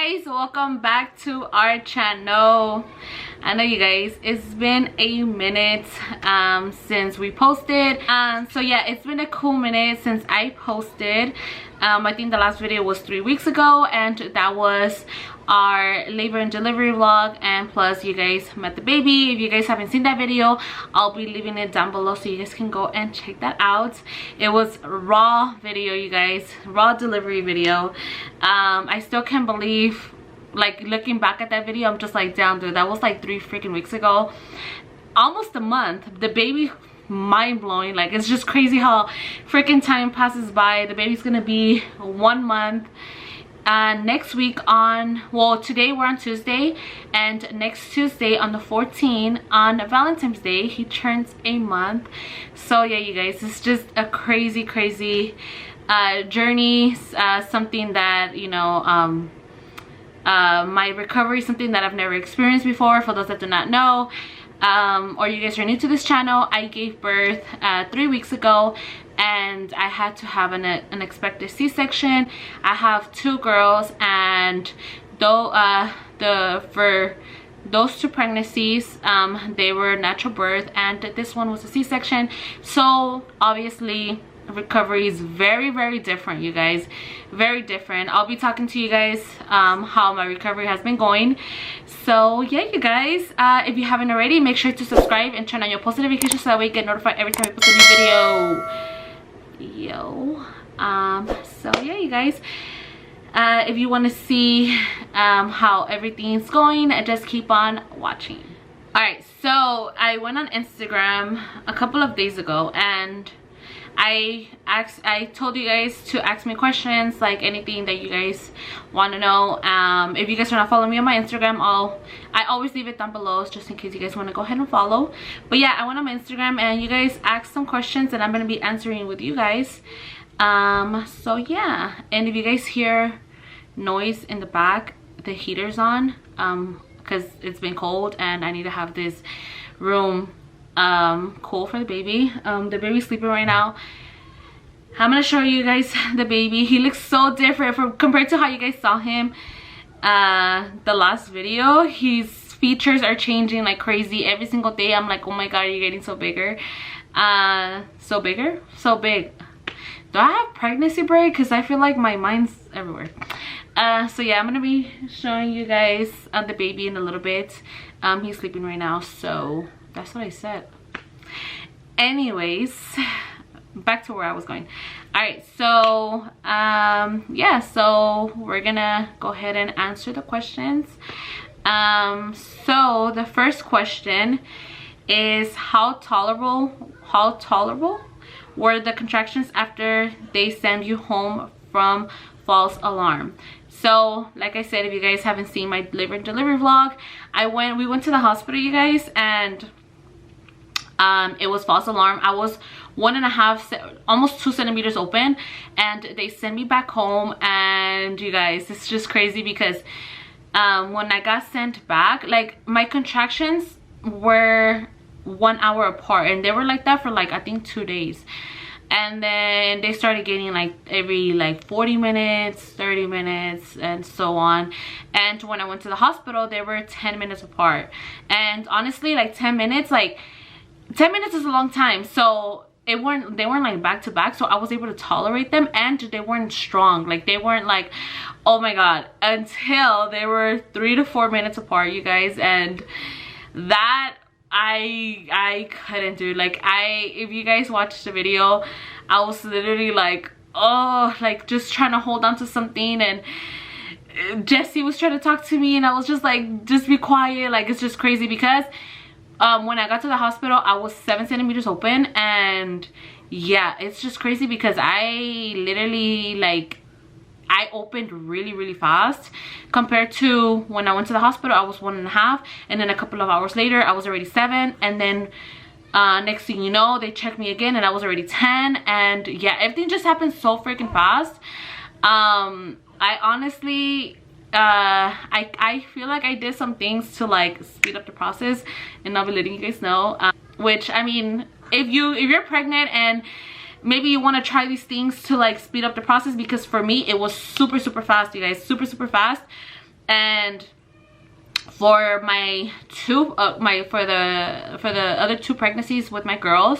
guys, welcome back to our channel. I know you guys, it's been a minute since we posted. So yeah, it's been a cool minute since I posted. I think the last video was 3 weeks ago, and that was our labor and delivery vlog, and plus you guys met the baby. If you guys haven't seen that video, I'll be leaving it down below so you guys can go and check that out. It was raw video, you guys, raw delivery video. I still can't believe, like, looking back at that video, I'm just like, damn dude, that was like 3 freaking weeks ago, almost a month. The baby, mind-blowing. Like, it's just crazy how freaking time passes by. The baby's gonna be 1 month next week on, well, today we're on Tuesday, and next Tuesday on the 14th, on Valentine's Day, he turns a month. So yeah, you guys, it's just a crazy journey. Something that, you know, my recovery, something that I've never experienced before. For those that do not know, or you guys are new to this channel, I gave birth 3 weeks ago, and I had to have an unexpected C-section. I have 2 girls, and though for those 2 pregnancies, they were natural birth, and this one was a C-section. So obviously recovery is very different, you guys, very different. I'll be talking to you guys how my recovery has been going. So yeah, you guys, if you haven't already, make sure to subscribe and turn on your post notifications so that way you get notified every time I post a new video. So yeah, you guys, if you want to see how everything's going, just keep on watching. All right, so I went on Instagram a couple of days ago, and I told you guys to ask me questions, like anything that you guys want to know. If you guys are not following me on my Instagram, I always leave it down below just in case you guys want to go ahead and follow. But yeah, I went on my Instagram, and you guys asked some questions, and I'm going to be answering with you guys. So yeah, and if you guys hear noise in the back, the heater's on, because it's been cold and I need to have this room cool for the baby. The baby's sleeping right now. I'm gonna show you guys the baby. He looks so different compared to how you guys saw him the last video. His features are changing like crazy every single day. I'm like, oh my god, you're getting so bigger. So big. Do I have pregnancy break? Because I feel like my mind's everywhere. So yeah, I'm gonna be showing you guys the baby in a little bit. He's sleeping right now, so that's what I said. Anyways, back to where I was going. All right, so yeah, so we're gonna go ahead and answer the questions. So the first question is, how tolerable were the contractions after they send you home from false alarm? So like I said, if you guys haven't seen my labor and delivery vlog, we went to the hospital, you guys, and it was false alarm. I was 1.5, almost 2 centimeters open, and they sent me back home. And you guys, it's just crazy because when I got sent back, like, my contractions were 1 hour apart, and they were like that for like, I think 2 days. And then they started getting like every like 40 minutes, 30 minutes, and so on. And when I went to the hospital, they were 10 minutes apart. And honestly, like 10 minutes is a long time. So they weren't like back to back, so I was able to tolerate them, and they weren't strong. Like, they weren't like, oh my god, until they were 3 to 4 minutes apart, you guys. And that I couldn't do. Like, if you guys watched the video, I was literally like, oh, like just trying to hold on to something, and Jesse was trying to talk to me, and I was just like, just be quiet. Like, it's just crazy because when I got to the hospital, I was 7 centimeters open, and yeah, it's just crazy because I literally, like, I opened really fast compared to when I went to the hospital. I was 1.5, and then a couple of hours later I was already 7, and then next thing you know, they checked me again and I was already 10. And yeah, everything just happened so freaking fast. I honestly I feel like I did some things to like speed up the process, and I'll be letting you guys know, which, I mean, if you're pregnant and maybe you want to try these things to like speed up the process, because for me it was super fast, you guys, super fast. And for my for the other 2 pregnancies with my girls,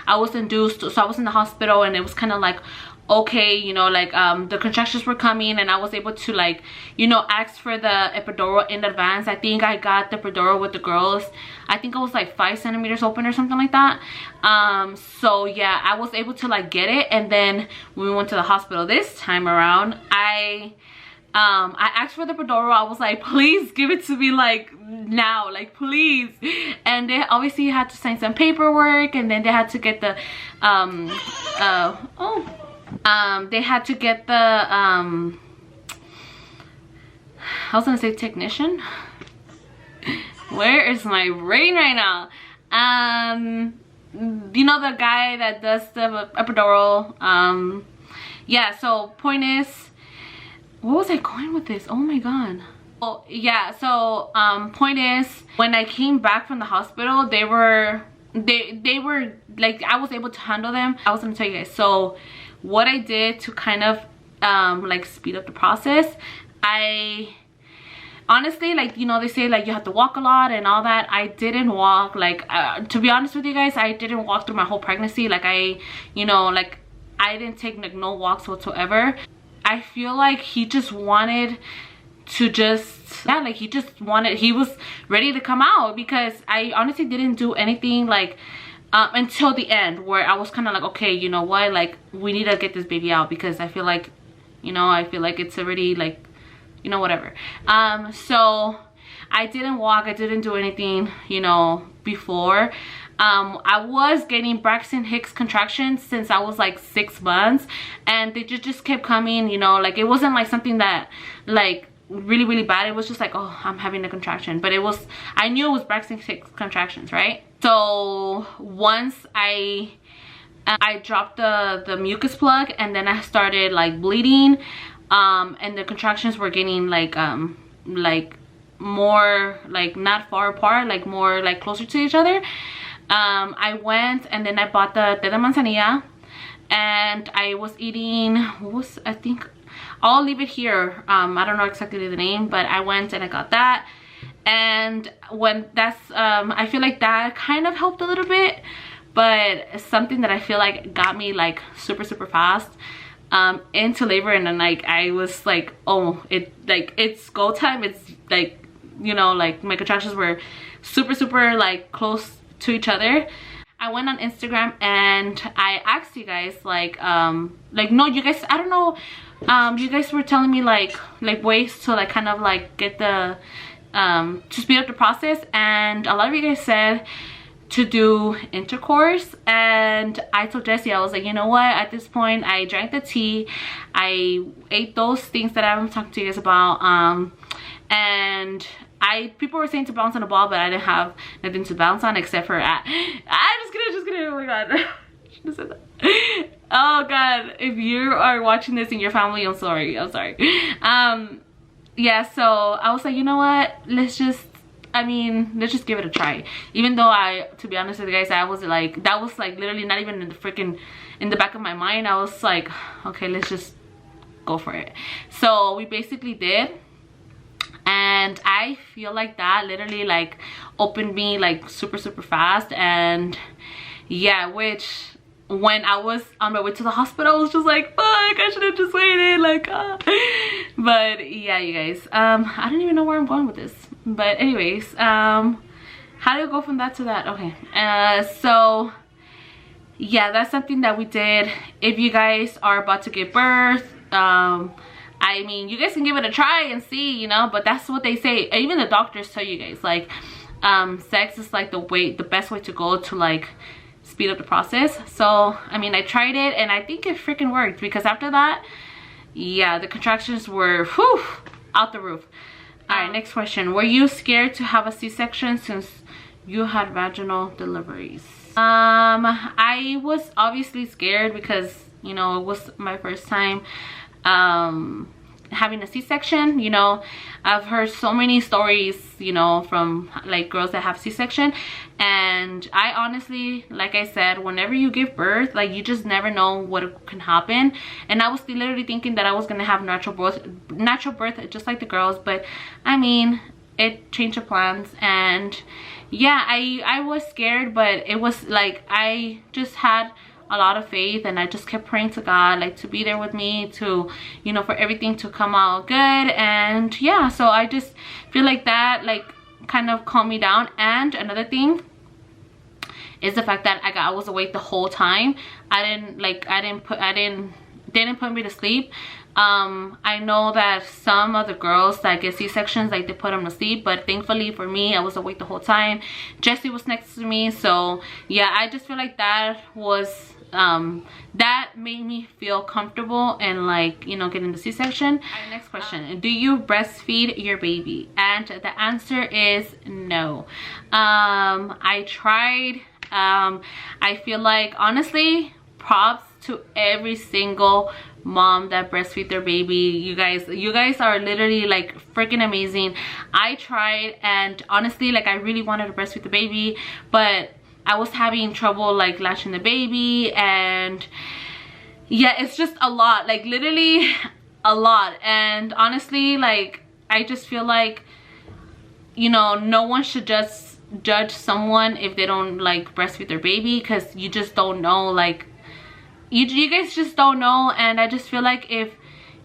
I was induced, so I was in the hospital, and it was kind of like, okay, you know, like the contractions were coming, and I was able to, like, you know, ask for the epidural in advance. I think I got the epidural with the girls, I think it was like 5 centimeters open or something like that. So yeah, I was able to like get it. And then when we went to the hospital this time around, I asked for the epidural. I was like, please give it to me like now, like please. And they obviously had to sign some paperwork, and then they had to get the they had to get the I was gonna say technician. Where is my brain right now? You know, the guy that does the epidural. Yeah, so point is, where was I going with this? Oh my god. Oh yeah, so point is, when I came back from the hospital, they were like, I was able to handle them. I was gonna tell you guys, so what I did to kind of like speed up the process, I honestly, like, you know, they say like you have to walk a lot and all that. I didn't walk, like to be honest with you guys, I didn't walk through my whole pregnancy. Like you know, like I didn't take like no walks whatsoever. I feel like he just wanted to just, yeah, like he was ready to come out, because I honestly didn't do anything like until the end, where I was kind of like, okay, you know what, like we need to get this baby out, because I feel like, you know, I feel like it's already like, you know, whatever. So I didn't walk, I didn't do anything, you know, before. I was getting Braxton Hicks contractions since I was like 6 months, and they just kept coming, you know, like it wasn't like something that like really bad. It was just like, oh, I'm having a contraction, but it was, I knew it was Braxton Hicks contractions, right? So once I dropped the mucus plug, and then I started like bleeding, and the contractions were getting like more like not far apart, like more like closer to each other. I went and then I bought the té de manzanilla, and I was eating, what was, I think, I'll leave it here, I don't know exactly the name, but I went and I got that. And when that's I feel like that kind of helped a little bit, but something that I feel like got me like super fast into labor. And then like I was like, oh, it's go time. It's like, you know, like my contractions were super like close to each other. I went on Instagram and I asked you guys like no, you guys, I don't know, you guys were telling me like ways to like kind of like get the to speed up the process, and a lot of you guys said to do intercourse. And I told Jessie, I was like, you know what, at this point I drank the tea, I ate those things that I haven't talked to you guys about, and people were saying to bounce on a ball, but I didn't have nothing to bounce on except for just kidding, oh my god. I should have said that. Oh god, if you are watching this in your family, I'm sorry. Yeah, so I was like, you know what, let's just give it a try. Even though to be honest with you guys, I was like, that was like literally not even in the back of my mind. I was like, okay, let's just go for it. So we basically did, and I feel like that literally like opened me like super fast. And yeah, which when I was on my way to the hospital, I was just like, fuck, I should have just waited, like but yeah, you guys, I don't even know where I'm going with this, but anyways, how do you go from that to that? Okay, so yeah, that's something that we did. If you guys are about to give birth, I mean, you guys can give it a try and see, you know, but that's what they say. Even the doctors tell you guys, like, sex is like the best way to go to like speed up the process. So I mean, I tried it and I think it freaking worked, because after that, yeah, the contractions were out the roof. All right, next question. Were you scared to have a C-section since you had vaginal deliveries? I was obviously scared because, you know, it was my first time having a C-section. You know, I've heard so many stories, you know, from like girls that have C-section, and I honestly, like I said, whenever you give birth, like you just never know what can happen. And I was literally thinking that I was gonna have natural birth just like the girls, but I mean, it changed the plans. And yeah, I was scared, but it was like I just had a lot of faith, and I just kept praying to God, like, to be there with me, to, you know, for everything to come out good. And yeah, so I just feel like that like kind of calmed me down. And another thing is the fact that I was awake the whole time. Didn't put me to sleep. I know that some of the girls that get C-sections, like, they put them to sleep, but thankfully for me, I was awake the whole time. Jesse was next to me, so yeah, I just feel like that was that made me feel comfortable and, like, you know, getting the C-section. Alright, next question. Do you breastfeed your baby? And the answer is no. I tried. I feel like, honestly, props to every single mom that breastfeed their baby. You guys are literally like freaking amazing. I tried, and honestly, like, I really wanted to breastfeed the baby, but I was having trouble like latching the baby, and yeah, it's just a lot, like literally a lot. And honestly, like, I just feel like, you know, no one should just judge someone if they don't like breastfeed their baby, because you just don't know, like, you guys just don't know. And I just feel like if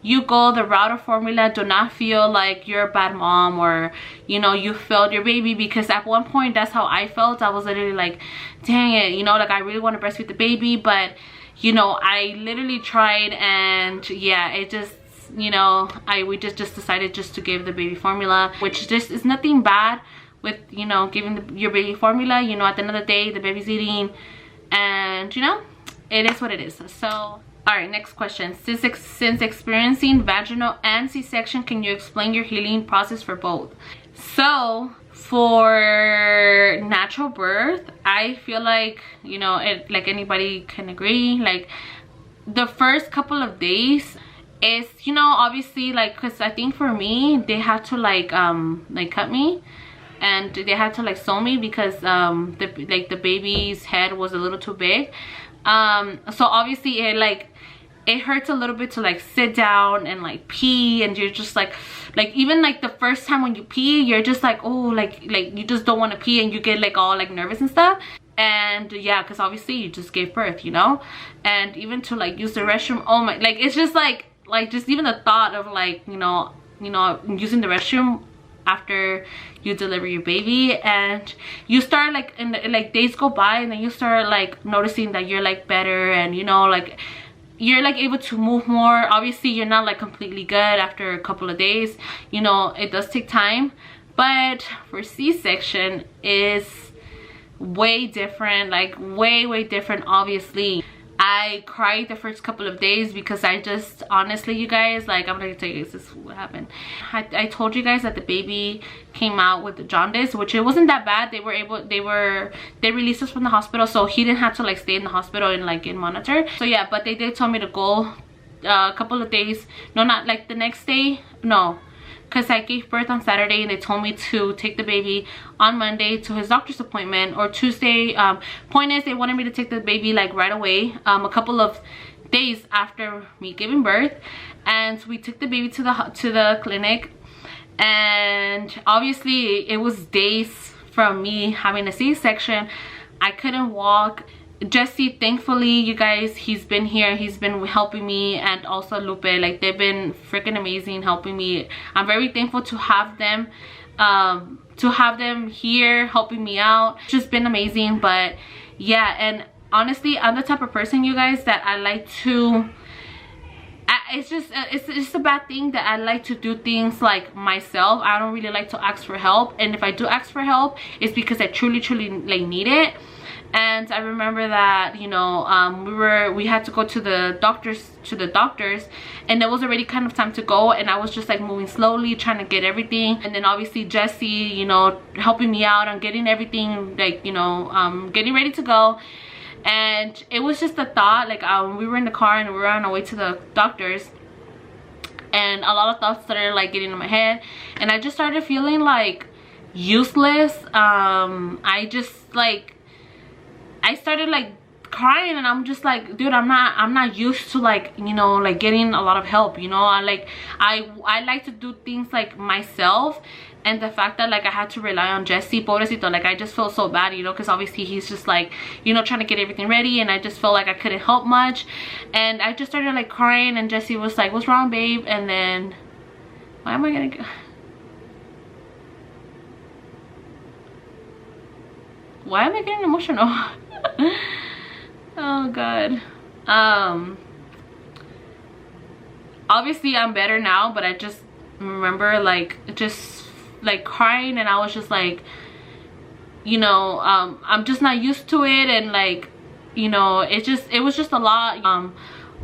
you go the route of formula, do not feel like you're a bad mom, or, you know, you failed your baby, because at one point that's how I felt. I was literally like, dang it, you know, like, I really want to breastfeed the baby, but, you know, I literally tried, and yeah, it just, you know, we just decided just to give the baby formula, which just is nothing bad with, you know, giving your baby formula. You know, at the end of the day, the baby's eating, and, you know, it is what it is. So, all right, next question. Since experiencing vaginal and C-section, can you explain your healing process for both? So for natural birth, I feel like, you know, it, like, anybody can agree, like, the first couple of days is, you know, obviously, like, because I think for me, they had to like cut me, and they had to like sew me, because the baby's head was a little too big. So obviously it hurts a little bit to like sit down and like pee, and you're just like even like the first time when you pee, you're just like, oh, like you just don't want to pee, and you get like all like nervous and stuff. And yeah, because obviously you just gave birth, you know. And even to like use the restroom, oh my, like, it's just like just even the thought of like, you know using the restroom after you deliver your baby, and you start like, in the, like, days go by, and then you start like noticing that you're like better, and, you know, like, you're like able to move more. Obviously you're not like completely good after a couple of days, you know, it does take time. But for C-section is way different, like way different. Obviously I cried the first couple of days, because I just, honestly, you guys, like, I'm gonna tell you guys, this is what happened. I told you guys that the baby came out with the jaundice, which it wasn't that bad. They released us from the hospital, so he didn't have to like stay in the hospital and like get monitored. So yeah, but they did tell me to go a couple of days, no, not like the next day, no, because I gave birth on Saturday, and they told me to take the baby on Monday to his doctor's appointment, or Tuesday. Point is, they wanted me to take the baby like right away, a couple of days after me giving birth. And we took the baby to the clinic, and obviously it was days from me having a C-section. I couldn't walk. Jesse, thankfully, you guys, he's been here, he's been helping me, and also Lupe, like, they've been freaking amazing helping me. I'm very thankful to have them here helping me out. It's just been amazing. But yeah, and honestly, I'm the type of person, you guys, that I like to, it's just a bad thing that I like to do things like myself. I don't really like to ask for help, and if I do ask for help, it's because I truly like need it. And I remember that, you know, we had to go to the doctors, and it was already kind of time to go, and I was just like moving slowly, trying to get everything. And then obviously Jesse, you know, helping me out on getting everything, like, you know, getting ready to go. And it was just a thought, like, we were in the car and we were on our way to the doctors, and a lot of thoughts started like getting in my head, and I just started feeling like useless. I just like, I started like crying, and I'm just like, dude, I'm not used to like, you know, like getting a lot of help, you know. I like to do things like myself, and the fact that like I had to rely on Jesse, pobrecito, like I just felt so bad, you know, because obviously he's just like, you know, trying to get everything ready, and I just felt like I couldn't help much, and I just started like crying, and Jesse was like, what's wrong, babe? And then why am I gonna go? Why am I getting emotional? Oh god. Obviously I'm better now, but I just remember like just like crying, and I was just like, you know, I'm just not used to it, and like, you know, it was just a lot.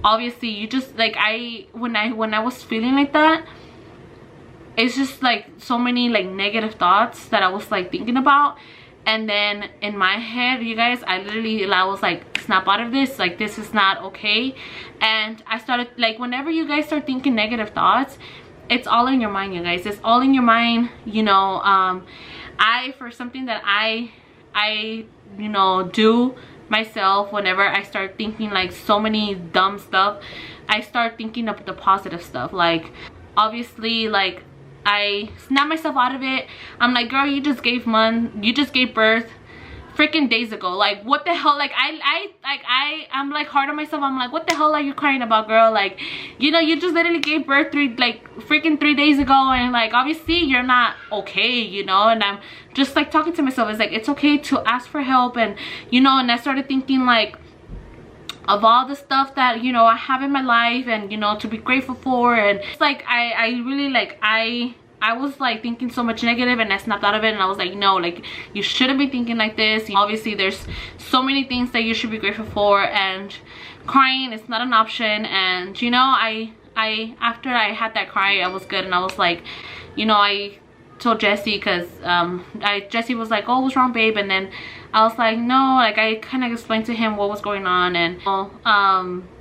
Obviously you just like, when I was feeling like that, it's just like so many like negative thoughts that I was like thinking about. And then in my head, you guys, I was like, snap out of this, like this is not okay. And I started like, whenever you guys start thinking negative thoughts, it's all in your mind, you guys. It's all in your mind, you know. For something that I you know, do myself, whenever I start thinking like so many dumb stuff, I start thinking of the positive stuff. Like obviously, like I snap myself out of it. I'm like, girl, you just gave birth freaking days ago. Like what the hell? Like I'm like hard on myself. I'm like, what the hell are you crying about, girl? Like, you know, you just literally gave birth freaking 3 days ago, and like obviously you're not okay, you know. And I'm just like talking to myself, it's like, it's okay to ask for help, and you know. And I started thinking like of all the stuff that, you know, I have in my life, and you know, to be grateful for. And it's like I really like, I was like thinking so much negative, and I snapped out of it, and I was like, no, like you shouldn't be thinking like this. Obviously there's so many things that you should be grateful for, and crying is not an option. And you know, I after I had that cry, I was good, and I was like, you know, I told Jesse, because Jesse was like, oh, what's wrong, babe? And then I was like, no, like I kind of explained to him what was going on, and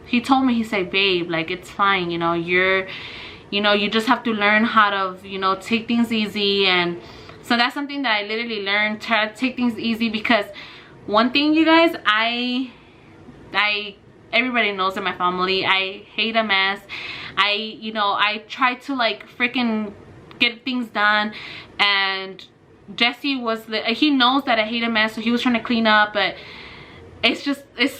he told me, he said, babe, like it's fine, you know, you know, you just have to learn how to, you know, take things easy. And so that's something that I literally learned, try to take things easy. Because one thing, you guys, everybody knows in my family, I hate a mess. You know, I try to like freaking get things done, and Jesse he knows that I hate a mess, so he was trying to clean up. But it's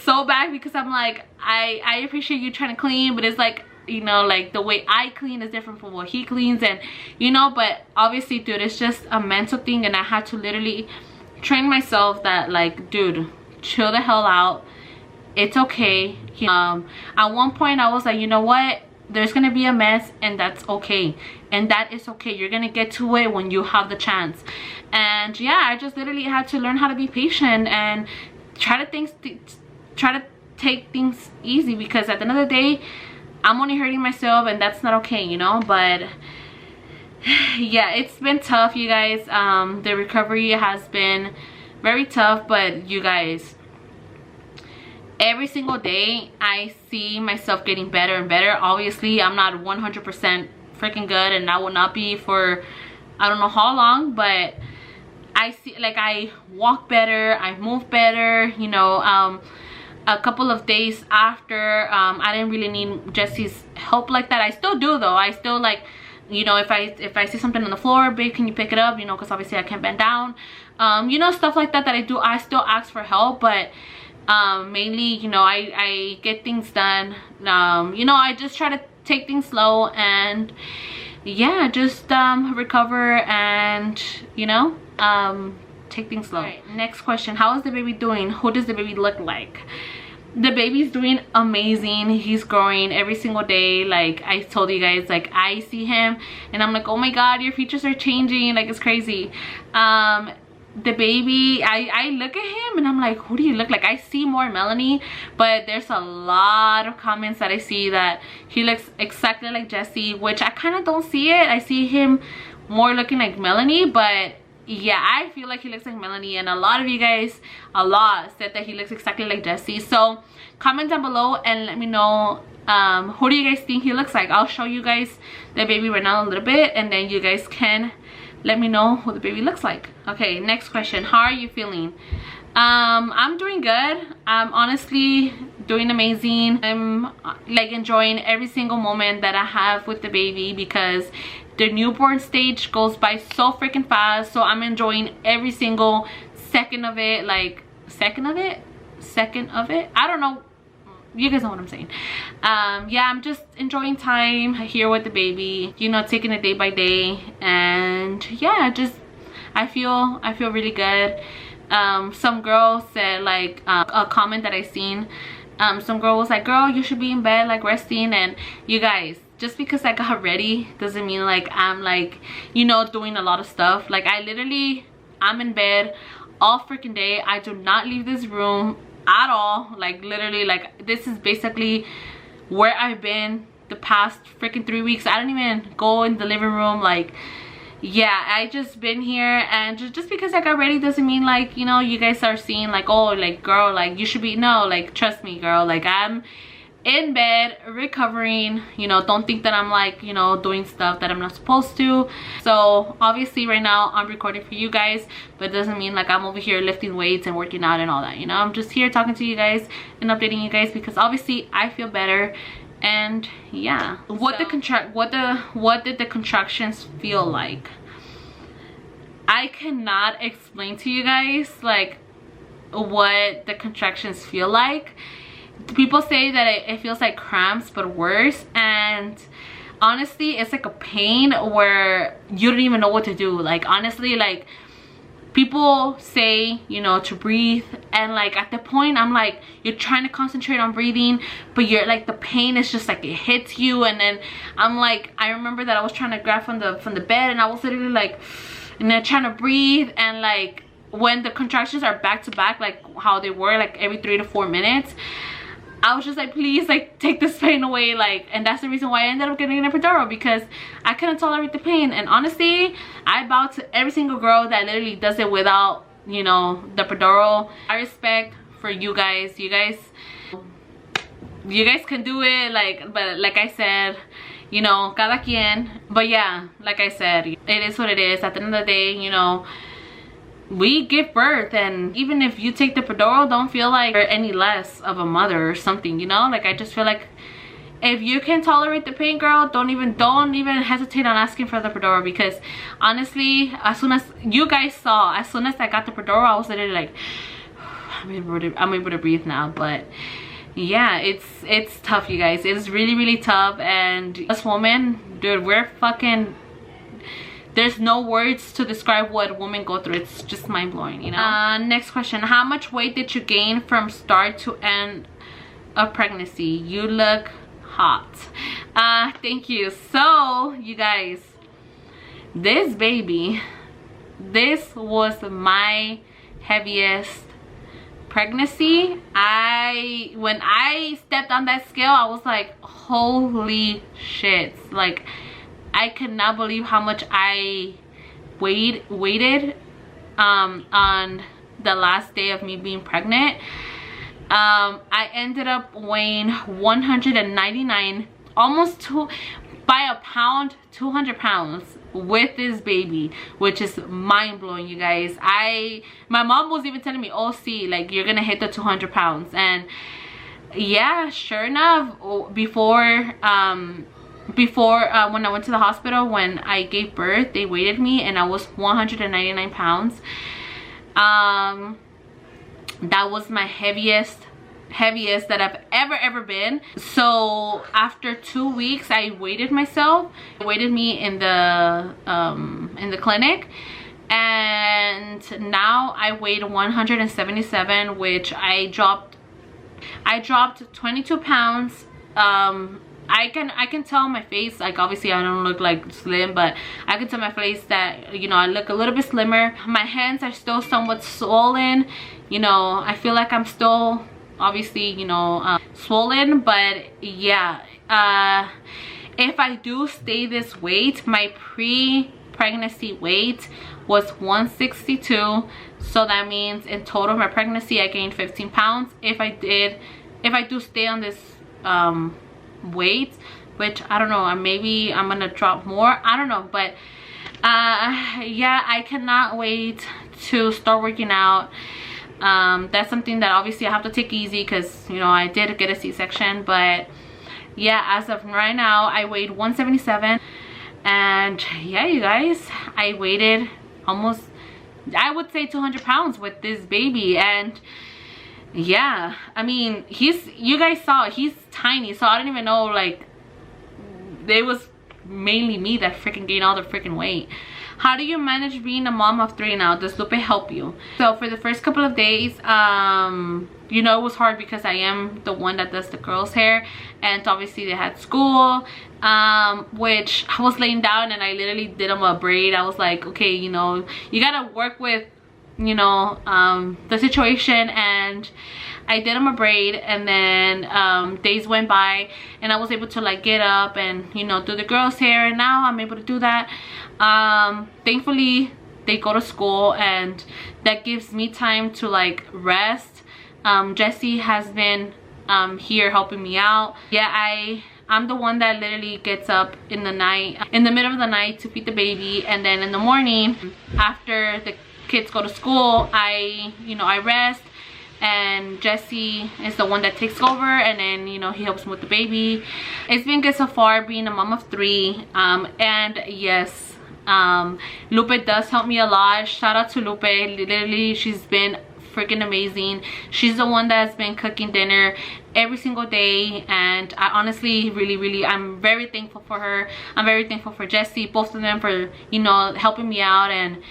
so bad, because I'm like, I appreciate you trying to clean, but it's like, you know, like the way I clean is different from what he cleans, and you know. But obviously, dude, it's just a mental thing, and I had to literally train myself that like, dude, chill the hell out, it's okay. At one point I was like, you know what, there's gonna be a mess, and that's okay, and that is okay. You're gonna get to it when you have the chance. And yeah, I just literally had to learn how to be patient and try to take things easy, because at the end of the day, I'm only hurting myself, and that's not okay, you know. But yeah, it's been tough, you guys. The recovery has been very tough, but you guys, every single day I see myself getting better and better. Obviously I'm not 100% freaking good, and I will not be for I don't know how long, but I see, like, I walk better, I move better, you know. A couple of days after, I didn't really need Jesse's help like that. I still do though. I still, like, you know, if I see something on the floor, babe, can you pick it up, you know, because obviously I can't bend down, you know, stuff like that I do. I still ask for help, but mainly, you know, I get things done. You know, I just try to take things slow, and yeah, just recover, and you know, take things slow. Right, next question, how is the baby doing? Who does the baby look like? The baby's doing amazing. He's growing every single day. Like I told you guys, like I see him and I'm like, oh my god, your features are changing, like it's crazy. The baby, I look at him and I'm like, who do you look like? I see more Melanie, but there's a lot of comments that I see that he looks exactly like Jesse, which I kind of don't see it. I see him more looking like Melanie, but yeah, I feel like he looks like Melanie, and a lot of you guys, said that he looks exactly like Jesse. So comment down below and let me know Who do you guys think he looks like? I'll show you guys the baby right now a little bit, and then you guys can let me know who the baby looks like. Okay, next question. How are you feeling? I'm doing good. I'm honestly doing amazing. I'm like enjoying every single moment that I have with the baby, because the newborn stage goes by so freaking fast. So I'm enjoying every single second of it. Like second of it, I don't know, you guys know what I'm saying. Yeah, I'm just enjoying time here with the baby, you know, taking it day by day. And yeah, just I feel really good. Some girl said, like, a comment that I seen, some girl was like, girl, you should be in bed like resting. And you guys, just because I got ready doesn't mean like I'm like, you know, doing a lot of stuff. Like I'm in bed all freaking day. I do not leave this room at all. Like literally, like this is basically where I've been the past freaking 3 weeks. I don't even go in the living room. Like, yeah, I just been here. And just because I got ready doesn't mean like, you know, you guys are seeing like, oh, like girl, like you should be, no, like trust me girl, like I'm in bed recovering. You know, don't think that I'm like, you know, doing stuff that I'm not supposed to. So obviously right now I'm recording for you guys, but it doesn't mean like I'm over here lifting weights and working out and all that, you know. I'm just here talking to you guys and updating you guys, because obviously I feel better. And yeah, what did the contractions feel like? I cannot explain to you guys like what the contractions feel like. People say that it feels like cramps, but worse. And honestly, it's like a pain where you don't even know what to do. Like honestly, like people say, you know, to breathe, and like at the point I'm like, you're trying to concentrate on breathing, but you're like, the pain is just like it hits you. And then I'm like, I remember that I was trying to grab from the bed, and I was literally like, and then trying to breathe. And like when the contractions are back to back, like how they were like every 3 to 4 minutes, I was just like, please, like take this pain away. Like, and that's the reason why I ended up getting an epidural, because I couldn't tolerate the pain. And honestly, I bow to every single girl that literally does it without, you know, the epidural. I respect for you guys. You guys can do it. Like, but like I said, you know, cada quien. But yeah, like I said, it is what it is. At the end of the day, you know, we give birth, and even if you take the epidural, don't feel like you're any less of a mother or something, you know. Like I just feel like if you can tolerate the pain, girl, don't even hesitate on asking for the epidural. Because honestly, as soon as you guys saw, as soon as I got the epidural, I was literally like, I'm able to breathe now. But yeah, it's tough, you guys. It's really tough. And us women, dude, we're fucking, there's no words to describe what women go through. It's just mind-blowing, you know. Next question. How much weight did you gain from start to end of pregnancy? You look hot. Thank you. So you guys, this baby, this was my heaviest pregnancy. When I stepped on that scale, I was like, holy shit. Like, I cannot believe how much I weighted on the last day of me being pregnant. I ended up weighing 199, almost by a pound, 200 pounds with this baby, which is mind-blowing, you guys. My mom was even telling me, oh, see, like you're gonna hit the 200 pounds. And yeah, sure enough, before when I went to the hospital, when I gave birth, they weighed me and I was 199 pounds. That was my heaviest that I've ever been. So after 2 weeks, I weighed myself. They weighed me in the clinic, and now I weighed 177, which I dropped 22 pounds. I can tell my face, like obviously I don't look like slim, but I can tell my face that, you know, I look a little bit slimmer. My hands are still somewhat swollen, you know. I feel like I'm still obviously, you know, swollen. But yeah, if I do stay this weight, my pre-pregnancy weight was 162, so that means in total my pregnancy I gained 15 pounds. If I do stay on this weight, which I don't know, maybe I'm gonna drop more, I don't know. But yeah, I cannot wait to start working out. That's something that obviously I have to take easy because, you know, I did get a C-section. But yeah, as of right now, I weighed 177. And yeah, you guys, I weighted almost, I would say 200 pounds with this baby. And yeah, I mean, you guys saw, he's tiny, so I don't even know, like, it was mainly me that freaking gained all the freaking weight. How do you manage being a mom of 3 now? Does Lupe help you? So for the first couple of days, you know, it was hard because I am the one that does the girls' hair, and obviously they had school, which I was laying down and I literally did them a braid. I was like, okay, you know, you gotta work with, you know, the situation. And I did them a braid, and then days went by and I was able to like get up and, you know, do the girls' hair, and now I'm able to do that. Thankfully they go to school, and that gives me time to like rest. Jessie has been here helping me out. Yeah, I'm the one that literally gets up in the middle of the night to feed the baby, and then in the morning after the kids go to school, I rest, and Jessie is the one that takes over, and then, you know, he helps me with the baby. It's been good so far being a mom of 3. And yes, Lupe does help me a lot. Shout out to Lupe. Literally, she's been freaking amazing. She's the one that's been cooking dinner every single day, and I honestly really I'm very thankful for her. I'm very thankful for Jessie, both of them, for, you know, helping me out. And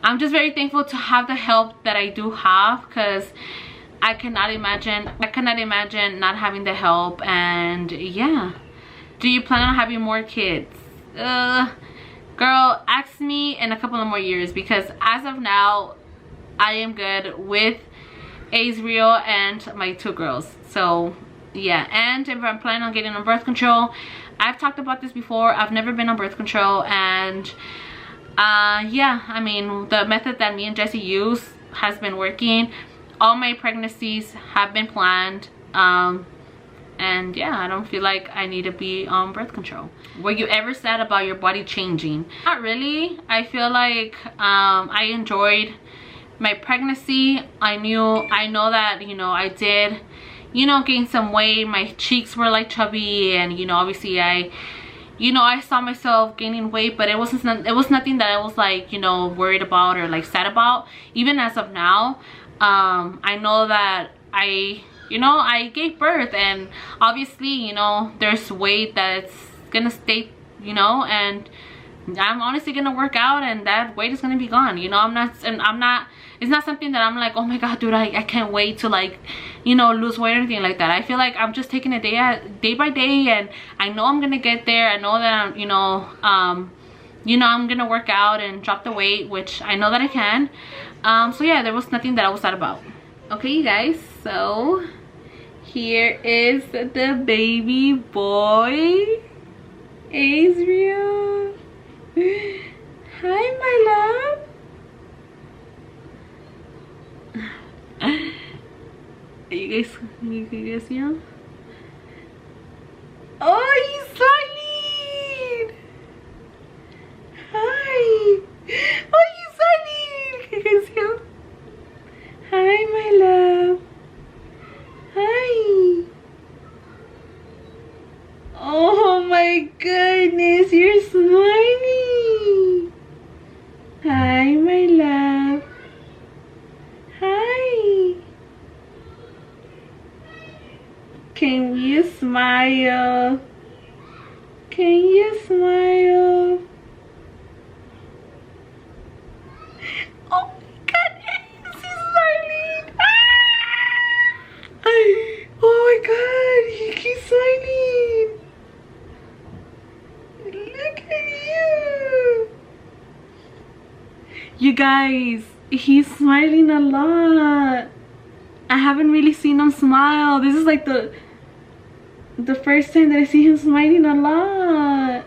I'm just very thankful to have the help that I do have, because I cannot imagine not having the help. And yeah, do you plan on having more kids? Girl, ask me in a couple of more years, because as of now I am good with Azriel and my 2 girls. So yeah, and if I'm planning on getting on birth control, I've talked about this before, I've never been on birth control, and yeah, I mean, the method that me and Jessie use has been working. All my pregnancies have been planned, and yeah, I don't feel like I need to be on birth control. Were you ever sad about your body changing? Not really. I feel like I enjoyed my pregnancy. I know that, you know, I did, you know, gain some weight. My cheeks were like chubby, and, you know, obviously I saw myself gaining weight, but it was nothing that I was like, you know, worried about or like sad about. Even as of now, I know that I gave birth, and obviously, you know, there's weight that's gonna stay, you know, and I'm honestly gonna work out, and that weight is gonna be gone. You know, it's not something that I'm like, oh my god, dude, I can't wait to, like, you know, lose weight or anything like that. I feel like I'm just taking it day by day, and I know I'm gonna get there. I know that I'm, I'm gonna work out and drop the weight, which I know that I can. So yeah, there was nothing that I was sad about. Okay, you guys, so here is the baby boy, Azriel. Hi, my love. You guys see him? Oh, he's smiling. Hi. Oh, he's smiling. You guys see him? Hi, my love. Hi. Oh my goodness, you're smiling. Hi, my love. Hi. Can you smile? Can you smile? Oh my goodness, he's smiling. Ah! Oh my god, he keeps smiling. Look at you. You guys, he's smiling a lot. I haven't really seen him smile. This is like the first time that I see him smiling a lot.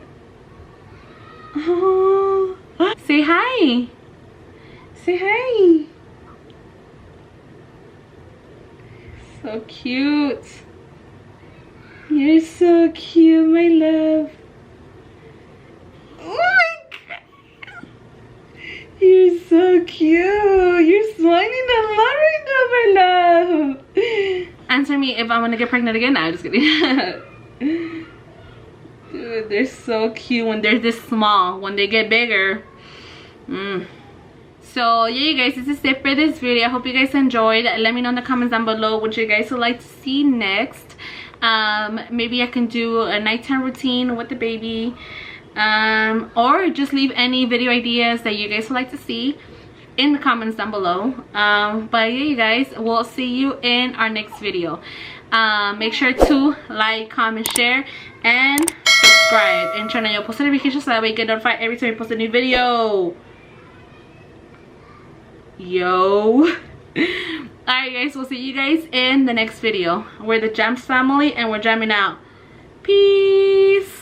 Oh. Say hi. Say hi. So cute. You're so cute, my love. Oh my god. You're so cute. You're smiling a lot right now, my love. Answer me if I'm gonna get pregnant again. No, I'm just kidding. Dude, they're so cute when they're this small. When they get bigger. So yeah, you guys, this is it for this video. I hope you guys enjoyed. Let me know in the comments down below what you guys would like to see next. Maybe I can do a nighttime routine with the baby, or just leave any video ideas that you guys would like to see in the comments down below. But yeah, you guys, we'll see you in our next video. Make sure to like, comment, share, and subscribe, and turn on your post notifications so that way you get notified every time we post a new video. Yo. Alright guys, we'll see you guys in the next video. We're the Jams family and we're jamming out. Peace.